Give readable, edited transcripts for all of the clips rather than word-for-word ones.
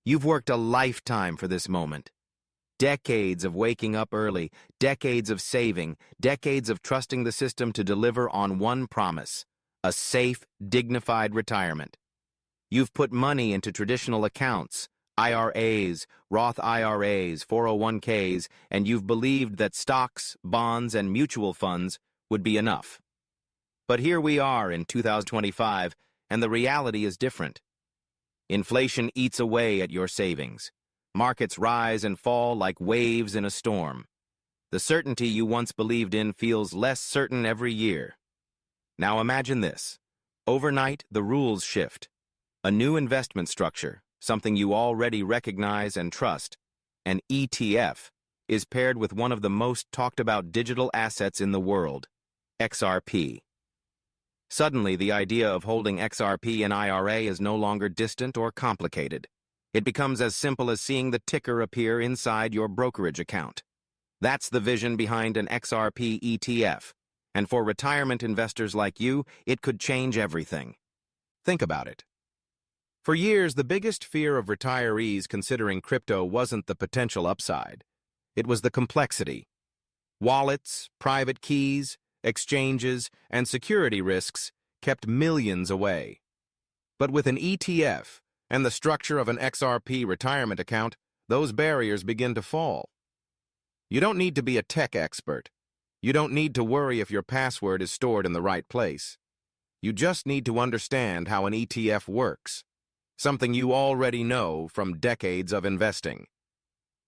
You've worked a lifetime for this moment. Decades of waking up early, decades of saving, decades of trusting the system to deliver on one promise: a safe, dignified retirement. You've put money into traditional accounts, IRAs, Roth IRAs, 401ks, and you've believed that stocks, bonds, and mutual funds would be enough. But here we are in 2025, and the reality is different. Inflation eats away at your savings. Markets rise and fall like waves in a storm. The certainty you once believed in feels less certain every year. Now imagine this. Overnight, the rules shift. A new investment structure, something you already recognize and trust, an ETF, is paired with one of the most talked about digital assets in the world, XRP. Suddenly, the idea of holding XRP in IRA is no longer distant or complicated. It becomes as simple as seeing the ticker appear inside your brokerage account. That's the vision behind an XRP ETF, and for retirement investors like you, it could change everything. Think about it. For years, the biggest fear of retirees considering crypto wasn't the potential upside. It was the complexity. Wallets, private keys, exchanges, and security risks kept millions away. But with an ETF and the structure of an XRP retirement account, those barriers begin to fall. You don't need to be a tech expert. You don't need to worry if your password is stored in the right place. You just need to understand how an ETF works, something you already know from decades of investing.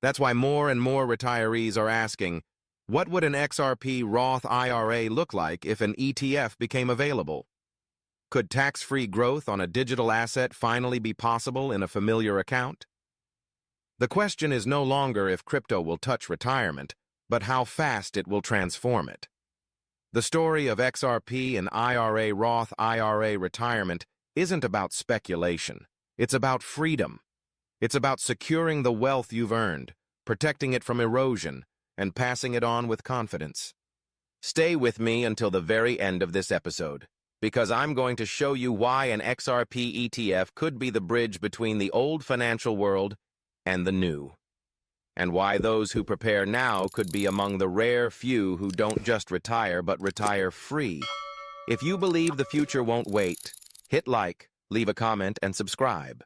That's why more and more retirees are asking, what would an XRP Roth IRA look like if an ETF became available? Could tax-free growth on a digital asset finally be possible in a familiar account? The question is no longer if crypto will touch retirement, but how fast it will transform it. The story of XRP and Roth IRA retirement isn't about speculation. It's about freedom. It's about securing the wealth you've earned, protecting it from erosion, and passing it on with confidence. Stay with me until the very end of this episode, because I'm going to show you why an XRP ETF could be the bridge between the old financial world and the new, and why those who prepare now could be among the rare few who don't just retire but retire free. If you believe the future won't wait, hit like, leave a comment, and subscribe.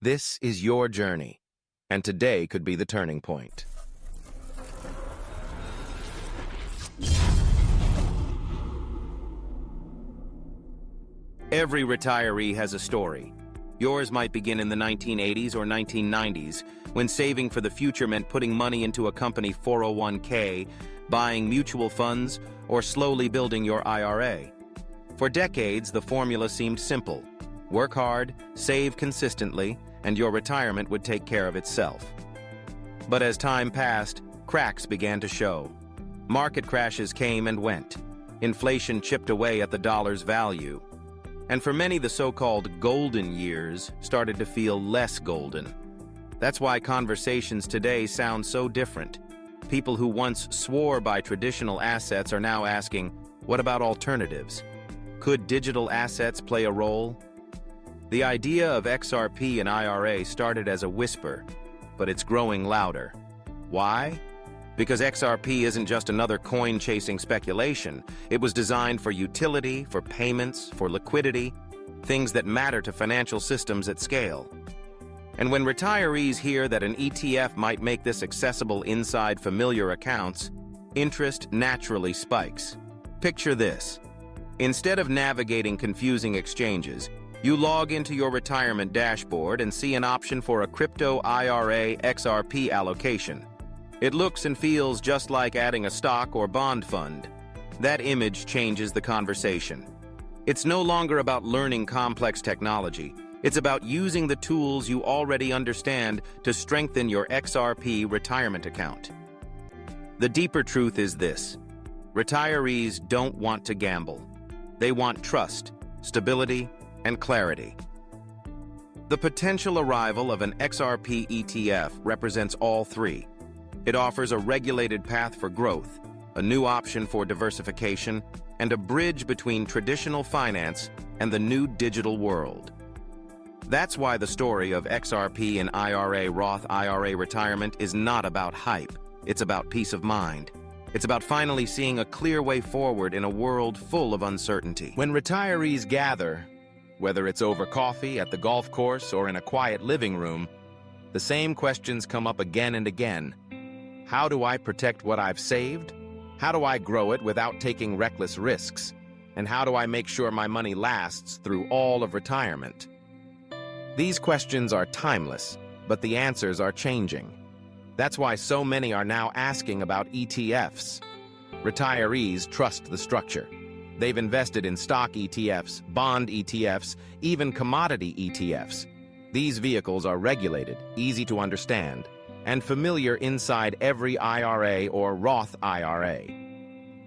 This is your journey, and today could be the turning point. Every retiree has a story. Yours might begin in the 1980s or 1990s, when saving for the future meant putting money into a company 401k, buying mutual funds, or slowly building your IRA. For decades, the formula seemed simple. Work hard, save consistently, and your retirement would take care of itself. But as time passed, cracks began to show. Market crashes came and went. Inflation chipped away at the dollar's value. And for many, the so-called golden years started to feel less golden. That's why conversations today sound so different. People who once swore by traditional assets are now asking, what about alternatives? Could digital assets play a role? The idea of XRP and IRA started as a whisper, but it's growing louder. Why? Because XRP isn't just another coin-chasing speculation. It was designed for utility, for payments, for liquidity, things that matter to financial systems at scale. And when retirees hear that an ETF might make this accessible inside familiar accounts, interest naturally spikes. Picture this. Instead of navigating confusing exchanges, you log into your retirement dashboard and see an option for a crypto IRA XRP allocation. It looks and feels just like adding a stock or bond fund. That image changes the conversation. It's no longer about learning complex technology. It's about using the tools you already understand to strengthen your XRP retirement account. The deeper truth is this: retirees don't want to gamble. They want trust, stability, and clarity. The potential arrival of an XRP ETF represents all three. It offers a regulated path for growth, a new option for diversification, and a bridge between traditional finance and the new digital world. That's why the story of XRP and IRA, Roth IRA retirement is not about hype. It's about peace of mind. It's about finally seeing a clear way forward in a world full of uncertainty. When retirees gather, whether it's over coffee, at the golf course, or in a quiet living room, the same questions come up again and again. How do I protect what I've saved? How do I grow it without taking reckless risks? And how do I make sure my money lasts through all of retirement? These questions are timeless, but the answers are changing. That's why so many are now asking about ETFs. Retirees trust the structure. They've invested in stock ETFs, bond ETFs, even commodity ETFs. These vehicles are regulated, easy to understand, and familiar inside every IRA or Roth IRA.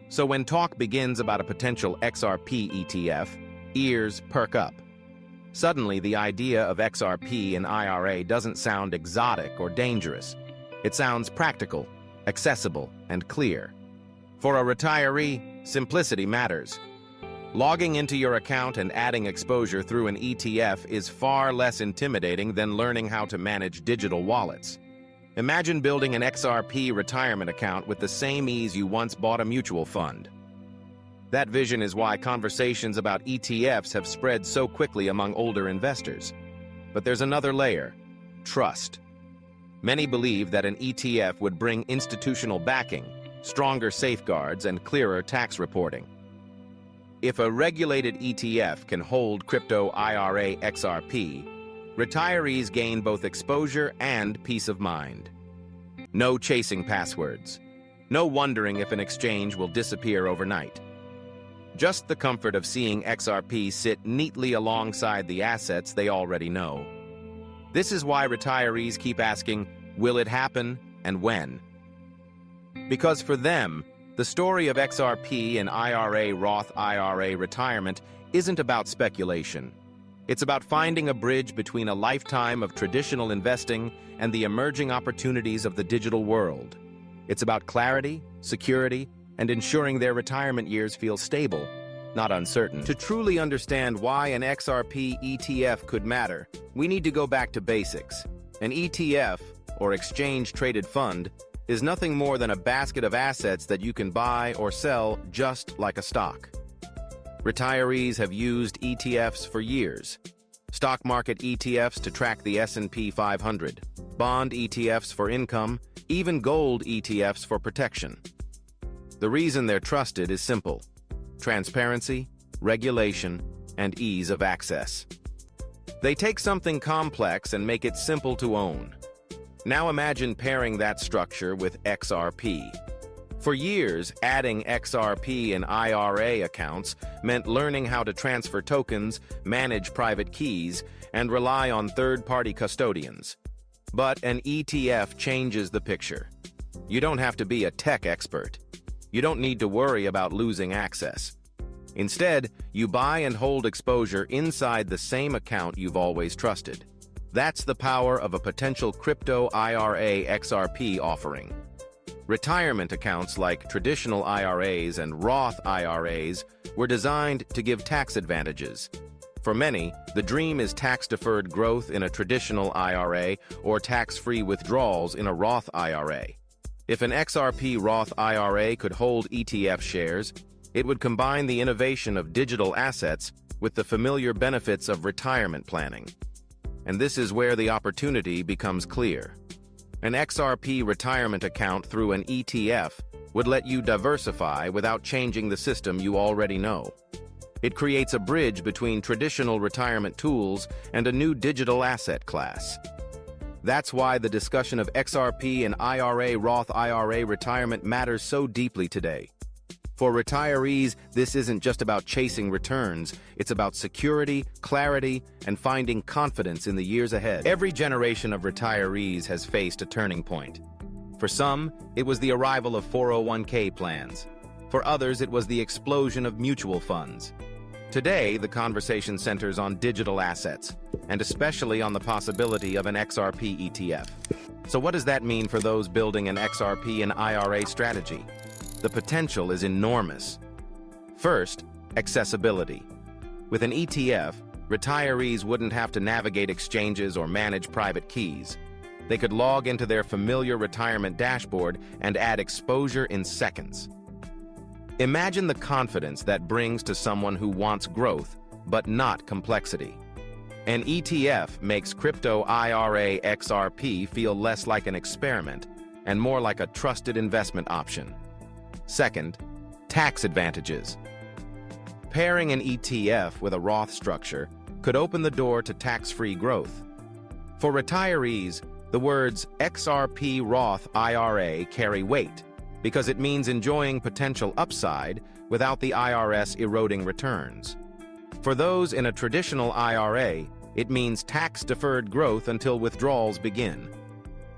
So when talk begins about a potential XRP ETF, ears perk up. Suddenly, the idea of XRP and IRA doesn't sound exotic or dangerous. It sounds practical, accessible, and clear. For a retiree, simplicity matters. Logging into your account and adding exposure through an ETF is far less intimidating than learning how to manage digital wallets. Imagine building an XRP retirement account with the same ease you once bought a mutual fund. That vision is why conversations about ETFs have spread so quickly among older investors. But there's another layer: trust. Many believe that an ETF would bring institutional backing, stronger safeguards, and clearer tax reporting. If a regulated ETF can hold crypto IRA XRP, retirees gain both exposure and peace of mind. No chasing passwords. No wondering if an exchange will disappear overnight. Just the comfort of seeing XRP sit neatly alongside the assets they already know. This is why retirees keep asking, will it happen and when? Because for them, the story of XRP and IRA, Roth IRA retirement isn't about speculation. It's about finding a bridge between a lifetime of traditional investing and the emerging opportunities of the digital world. It's about clarity, security, and ensuring their retirement years feel stable, not uncertain. To truly understand why an XRP ETF could matter, we need to go back to basics. An ETF, or exchange-traded fund, is nothing more than a basket of assets that you can buy or sell just like a stock. Retirees have used ETFs for years. Stock market ETFs to track the S&P 500, bond ETFs for income, even gold ETFs for protection. The reason they're trusted is simple: transparency, regulation, and ease of access. They take something complex and make it simple to own. Now imagine pairing that structure with XRP. For years, adding XRP and IRA accounts meant learning how to transfer tokens, manage private keys, and rely on third-party custodians. But an ETF changes the picture. You don't have to be a tech expert. You don't need to worry about losing access. Instead, you buy and hold exposure inside the same account you've always trusted. That's the power of a potential crypto IRA XRP offering. Retirement accounts like traditional IRAs and Roth IRAs were designed to give tax advantages. For many, the dream is tax-deferred growth in a traditional IRA or tax-free withdrawals in a Roth IRA. If an XRP Roth IRA could hold ETF shares, it would combine the innovation of digital assets with the familiar benefits of retirement planning. And this is where the opportunity becomes clear. An XRP retirement account through an ETF would let you diversify without changing the system you already know. It creates a bridge between traditional retirement tools and a new digital asset class. That's why the discussion of XRP and IRA, Roth IRA retirement matters so deeply today. For retirees, this isn't just about chasing returns, it's about security, clarity, and finding confidence in the years ahead. Every generation of retirees has faced a turning point. For some, it was the arrival of 401k plans. For others, it was the explosion of mutual funds. Today, the conversation centers on digital assets, and especially on the possibility of an XRP ETF. So what does that mean for those building an XRP and IRA strategy? The potential is enormous. First, accessibility. With an ETF, Retirees wouldn't have to navigate exchanges or manage private keys. They could log into their familiar retirement dashboard and add exposure in seconds. Imagine the confidence that brings to someone who wants growth, but not complexity. An ETF makes crypto IRA XRP feel less like an experiment and more like a trusted investment option. Second, tax advantages. Pairing an ETF with a Roth structure could open the door to tax-free growth. For retirees, the words XRP Roth IRA carry weight because it means enjoying potential upside without the IRS eroding returns. For those in a traditional IRA, it means tax-deferred growth until withdrawals begin.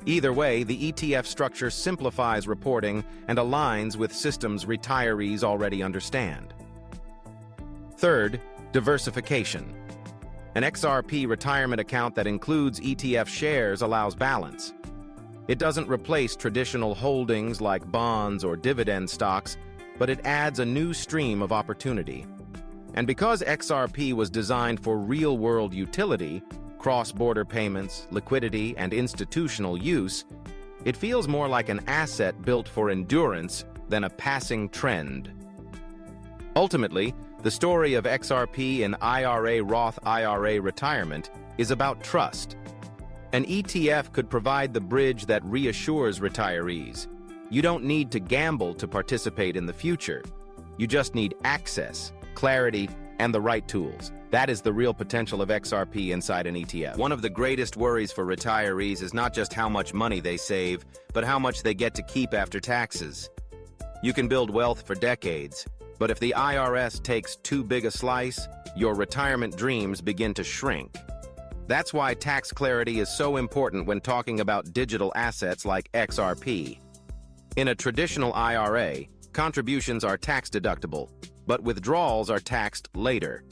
Either way, the ETF structure simplifies reporting and aligns with systems retirees already understand. Third, diversification. An XRP retirement account that includes ETF shares allows balance. It doesn't replace traditional holdings like bonds or dividend stocks, but it adds a new stream of opportunity. And because XRP was designed for real-world utility, cross-border payments, liquidity, and institutional use, it feels more like an asset built for endurance than a passing trend. Ultimately, the story of XRP in IRA Roth IRA retirement is about trust. An ETF could provide the bridge that reassures retirees. You don't need to gamble to participate in the future. You just need access, clarity, and the right tools. That is the real potential of XRP inside an ETF. One of the greatest worries for retirees is not just how much money they save, but how much they get to keep after taxes. You can build wealth for decades, but if the IRS takes too big a slice, your retirement dreams begin to shrink. That's why tax clarity is so important when talking about digital assets like XRP. In a traditional IRA, contributions are tax-deductible, but withdrawals are taxed later.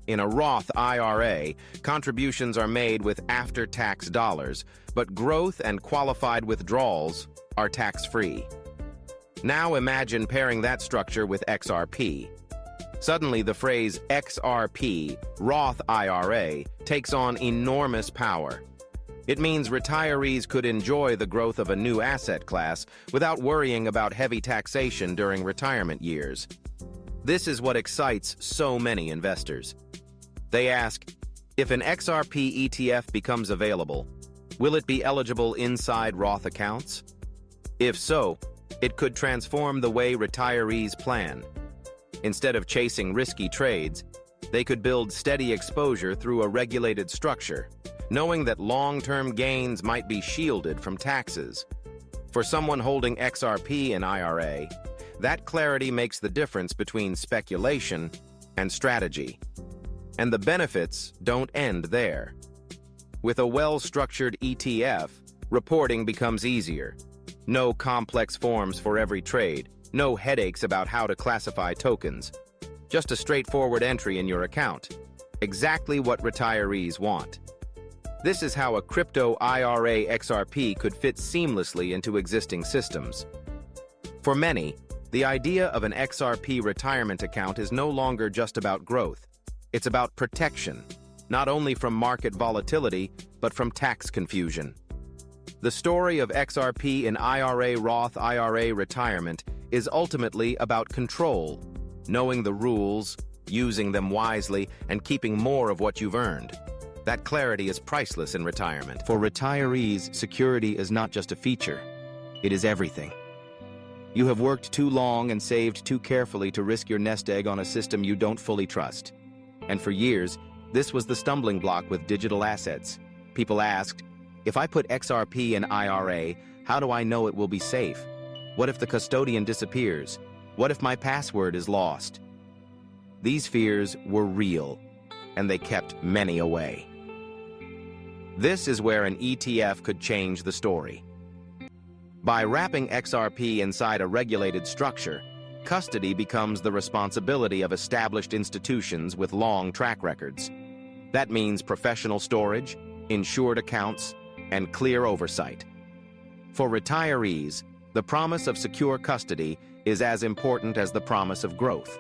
In a Roth IRA, contributions are made with after-tax dollars, but growth and qualified withdrawals are tax-free. Now imagine pairing that structure with XRP. Suddenly, the phrase XRP, Roth IRA, takes on enormous power. It means retirees could enjoy the growth of a new asset class without worrying about heavy taxation during retirement years. This is what excites so many investors. They ask, if an XRP ETF becomes available, will it be eligible inside Roth accounts? If so, it could transform the way retirees plan. Instead of chasing risky trades, they could build steady exposure through a regulated structure, knowing that long-term gains might be shielded from taxes. For someone holding XRP in IRA, that clarity makes the difference between speculation and strategy. And the benefits don't end there. With a well-structured ETF, reporting becomes easier. No complex forms for every trade, no headaches about how to classify tokens. Just a straightforward entry in your account. Exactly what retirees want. This is how a crypto IRA XRP could fit seamlessly into existing systems. For many, the idea of an XRP retirement account is no longer just about growth. It's about protection, not only from market volatility, but from tax confusion. The story of XRP in IRA Roth IRA retirement is ultimately about control, knowing the rules, using them wisely, and keeping more of what you've earned. That clarity is priceless in retirement. For retirees, security is not just a feature. It is everything. You have worked too long and saved too carefully to risk your nest egg on a system you don't fully trust. And for years, this was the stumbling block with digital assets. People asked, if I put XRP in IRA, how do I know it will be safe? What if the custodian disappears? What if my password is lost? These fears were real, and they kept many away. This is where an ETF could change the story. By wrapping XRP inside a regulated structure, custody becomes the responsibility of established institutions with long track records. That means professional storage, insured accounts, and clear oversight. For retirees, the promise of secure custody is as important as the promise of growth.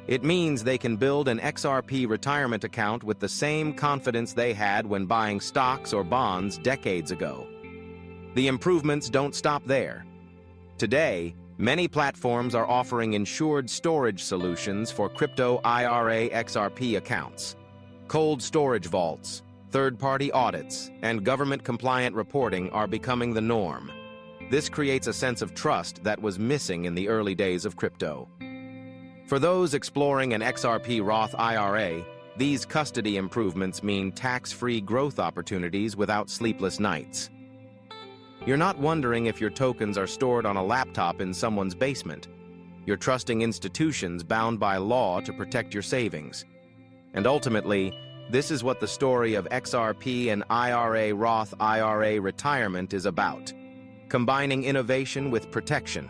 It means they can build an XRP retirement account with the same confidence they had when buying stocks or bonds decades ago. The improvements don't stop there. Today, many platforms are offering insured storage solutions for crypto IRA XRP accounts. Cold storage vaults, third-party audits, and government-compliant reporting are becoming the norm. This creates a sense of trust that was missing in the early days of crypto. For those exploring an XRP Roth IRA, these custody improvements mean tax-free growth opportunities without sleepless nights. You're not wondering if your tokens are stored on a laptop in someone's basement. You're trusting institutions bound by law to protect your savings. And ultimately, this is what the story of XRP and IRA Roth IRA retirement is about. Combining innovation with protection.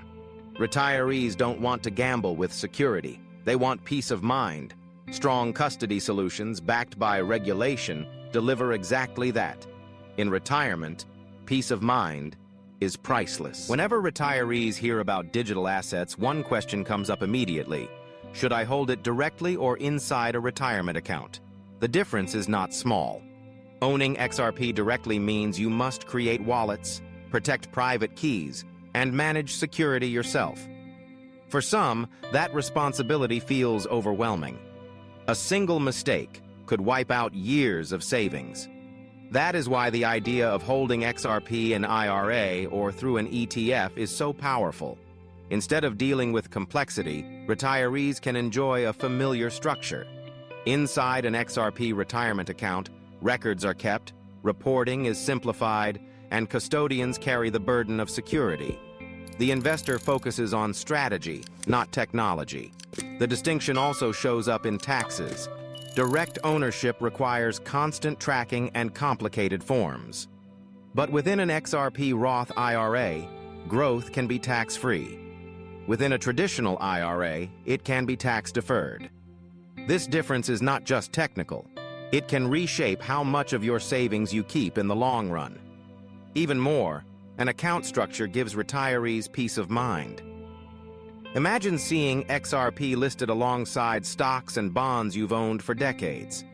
Retirees don't want to gamble with security. They want peace of mind. Strong custody solutions backed by regulation deliver exactly that. In retirement, peace of mind is priceless. Whenever retirees hear about digital assets, one question comes up immediately. Should I hold it directly or inside a retirement account? The difference is not small. Owning XRP directly means you must create wallets, protect private keys, and manage security yourself. For some, that responsibility feels overwhelming. A single mistake could wipe out years of savings. That is why the idea of holding XRP in IRA or through an ETF is so powerful. Instead of dealing with complexity, retirees can enjoy a familiar structure. Inside an XRP retirement account, records are kept, reporting is simplified, and custodians carry the burden of security. The investor focuses on strategy, not technology. The distinction also shows up in taxes. Direct ownership requires constant tracking and complicated forms. But within an XRP Roth IRA, growth can be tax-free. Within a traditional IRA, it can be tax-deferred. This difference is not just technical. It can reshape how much of your savings you keep in the long run. Even more, an account structure gives retirees peace of mind. Imagine seeing XRP listed alongside stocks and bonds you've owned for decades.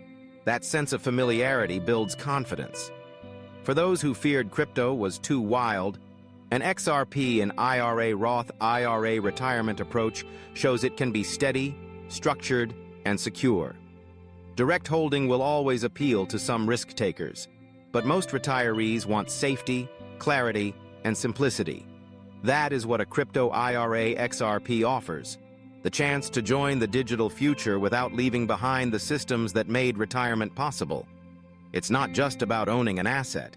That sense of familiarity builds confidence. For those who feared crypto was too wild, an XRP and IRA Roth IRA retirement approach shows it can be steady, structured, and secure. Direct holding will always appeal to some risk takers, but most retirees want safety, clarity, and simplicity. That is what a crypto IRA XRP offers, the chance to join the digital future without leaving behind the systems that made retirement possible. It's not just about owning an asset.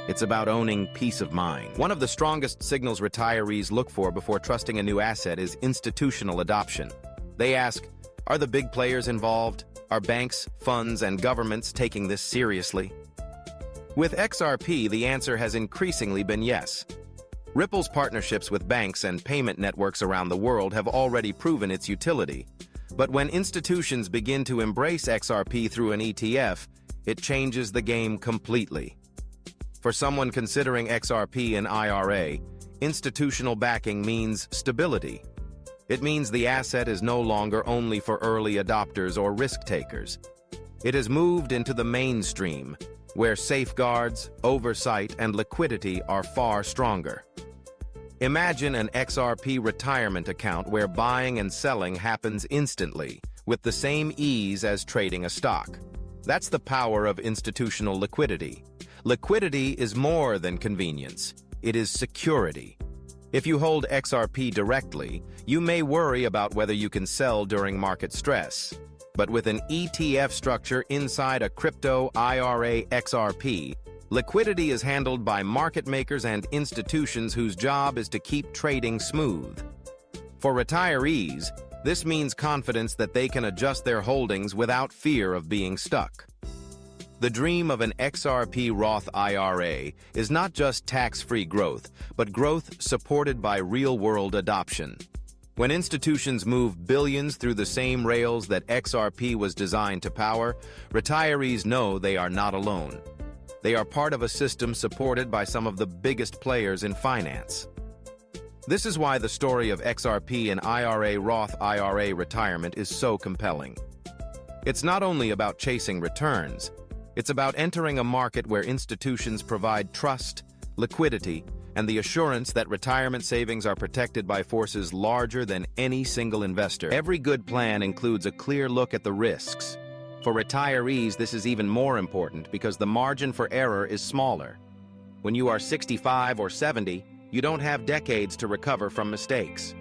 It's about owning peace of mind. One of the strongest signals retirees look for before trusting a new asset is institutional adoption. They ask, are the big players involved? Are banks, funds, and governments taking this seriously? With XRP, the answer has increasingly been yes. Ripple's partnerships with banks and payment networks around the world have already proven its utility. But when institutions begin to embrace XRP through an ETF, it changes the game completely. For someone considering XRP and IRA, institutional backing means stability. It means the asset is no longer only for early adopters or risk takers. It has moved into the mainstream, where safeguards, oversight, and liquidity are far stronger. Imagine an XRP retirement account where buying and selling happens instantly, with the same ease as trading a stock. That's the power of institutional liquidity. Liquidity is more than convenience. It is security. If you hold XRP directly, you may worry about whether you can sell during market stress. But with an ETF structure inside a crypto IRA XRP, liquidity is handled by market makers and institutions whose job is to keep trading smooth. For retirees, this means confidence that they can adjust their holdings without fear of being stuck. The dream of an XRP Roth IRA is not just tax-free growth, but growth supported by real-world adoption. When institutions move billions through the same rails that XRP was designed to power, retirees know they are not alone. They are part of a system supported by some of the biggest players in finance. This is why the story of XRP and IRA Roth IRA retirement is so compelling. It's not only about chasing returns, it's about entering a market where institutions provide trust, liquidity, and the assurance that retirement savings are protected by forces larger than any single investor. Every good plan includes a clear look at the risks. For retirees, this is even more important because the margin for error is smaller. When you are 65 or 70, you don't have decades to recover from mistakes.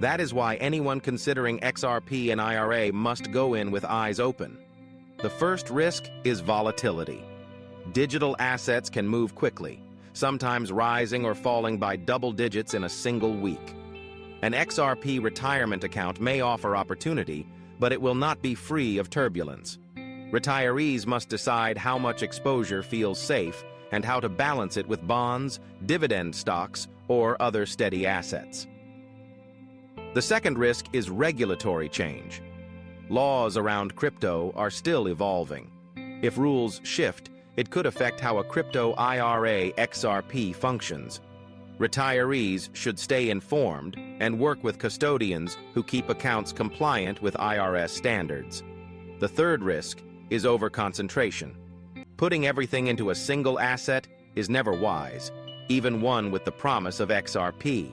That is why anyone considering XRP and IRA must go in with eyes open. The first risk is volatility. Digital assets can move quickly, sometimes rising or falling by double digits in a single week. An XRP retirement account may offer opportunity, but it will not be free of turbulence. Retirees must decide how much exposure feels safe and how to balance it with bonds, dividend stocks, or other steady assets. The second risk is regulatory change. Laws around crypto are still evolving. If rules shift, it could affect how a crypto IRA XRP functions. Retirees should stay informed and work with custodians who keep accounts compliant with IRS standards. The third risk is overconcentration. Putting everything into a single asset is never wise, even one with the promise of XRP.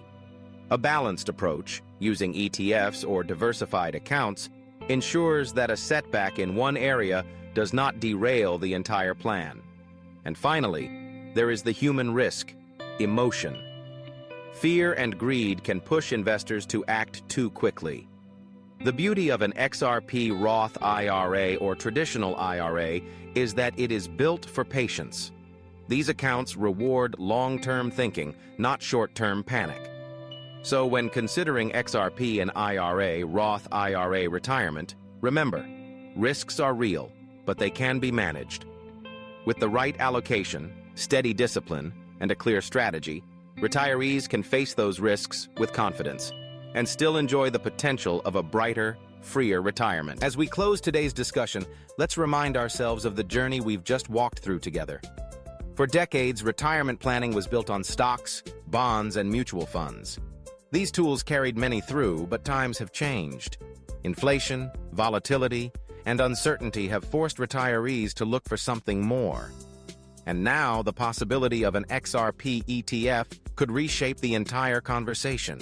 A balanced approach, using ETFs or diversified accounts, ensures that a setback in one area does not derail the entire plan. And finally, there is the human risk, emotion. Fear and greed can push investors to act too quickly. The beauty of an XRP Roth IRA or traditional IRA is that it is built for patience. These accounts reward long-term thinking, not short-term panic. So when considering XRP and IRA, Roth IRA retirement, remember, risks are real, but they can be managed. With the right allocation, steady discipline, and a clear strategy, retirees can face those risks with confidence and still enjoy the potential of a brighter, freer retirement. As we close today's discussion, let's remind ourselves of the journey we've just walked through together. For decades, retirement planning was built on stocks, bonds, and mutual funds. These tools carried many through, but times have changed. Inflation, volatility, and uncertainty have forced retirees to look for something more. And now the possibility of an XRP ETF could reshape the entire conversation.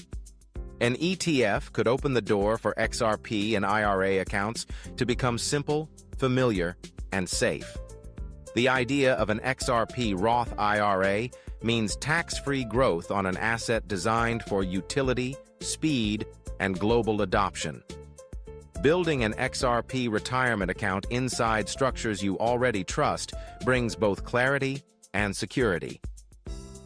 An ETF could open the door for XRP and IRA accounts to become simple, familiar, and safe. The idea of an XRP Roth IRA means tax-free growth on an asset designed for utility, speed, and global adoption. Building an XRP retirement account inside structures you already trust brings both clarity and security.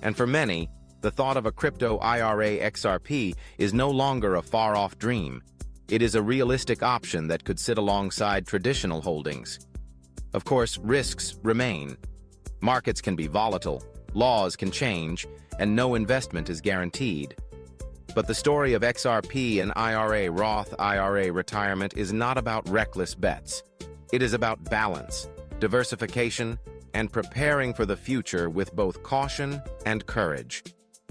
And for many, the thought of a crypto IRA XRP is no longer a far-off dream. It is a realistic option that could sit alongside traditional holdings. Of course, risks remain. Markets can be volatile, laws can change, and no investment is guaranteed. But the story of XRP and IRA Roth IRA retirement is not about reckless bets. It is about balance, diversification, and preparing for the future with both caution and courage.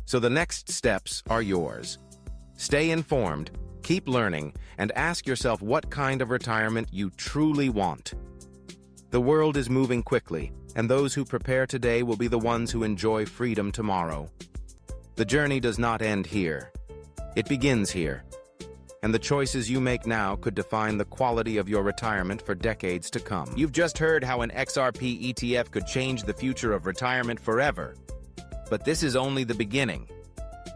So the next steps are yours. Stay informed, keep learning, and ask yourself what kind of retirement you truly want. The world is moving quickly, and those who prepare today will be the ones who enjoy freedom tomorrow. The journey does not end here. It begins here. And the choices you make now could define the quality of your retirement for decades to come. You've just heard how an XRP ETF could change the future of retirement forever. But this is only the beginning.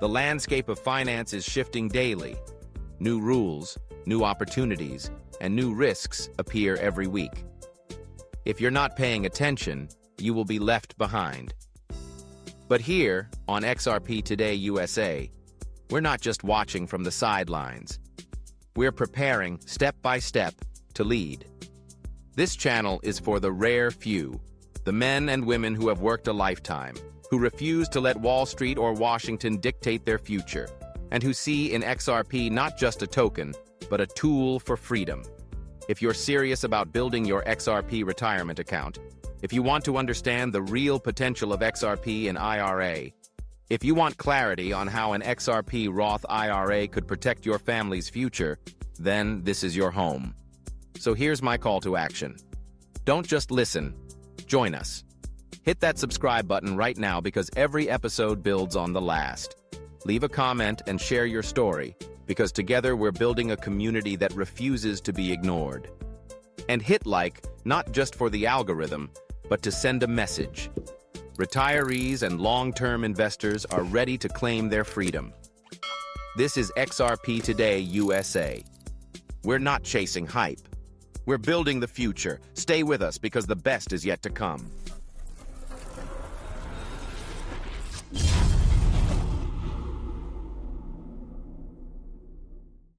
The landscape of finance is shifting daily. New rules, new opportunities, and new risks appear every week. If you're not paying attention, you will be left behind. But here, on XRP Today USA, we're not just watching from the sidelines. We're preparing, step by step, to lead. This channel is for the rare few, the men and women who have worked a lifetime, who refuse to let Wall Street or Washington dictate their future, and who see in XRP not just a token, but a tool for freedom. If you're serious about building your XRP retirement account, if you want to understand the real potential of XRP and IRA, If you want clarity on how an XRP Roth IRA could protect your family's future, then this is your home. So here's my call to action. Don't just listen, join us. Hit that subscribe button right now because every episode builds on the last. Leave a comment and share your story, because together we're building a community that refuses to be ignored. And hit like, not just for the algorithm, but to send a message. Retirees and long-term investors are ready to claim their freedom. This is XRP Today USA. We're not chasing hype. We're building the future. Stay with us because the best is yet to come.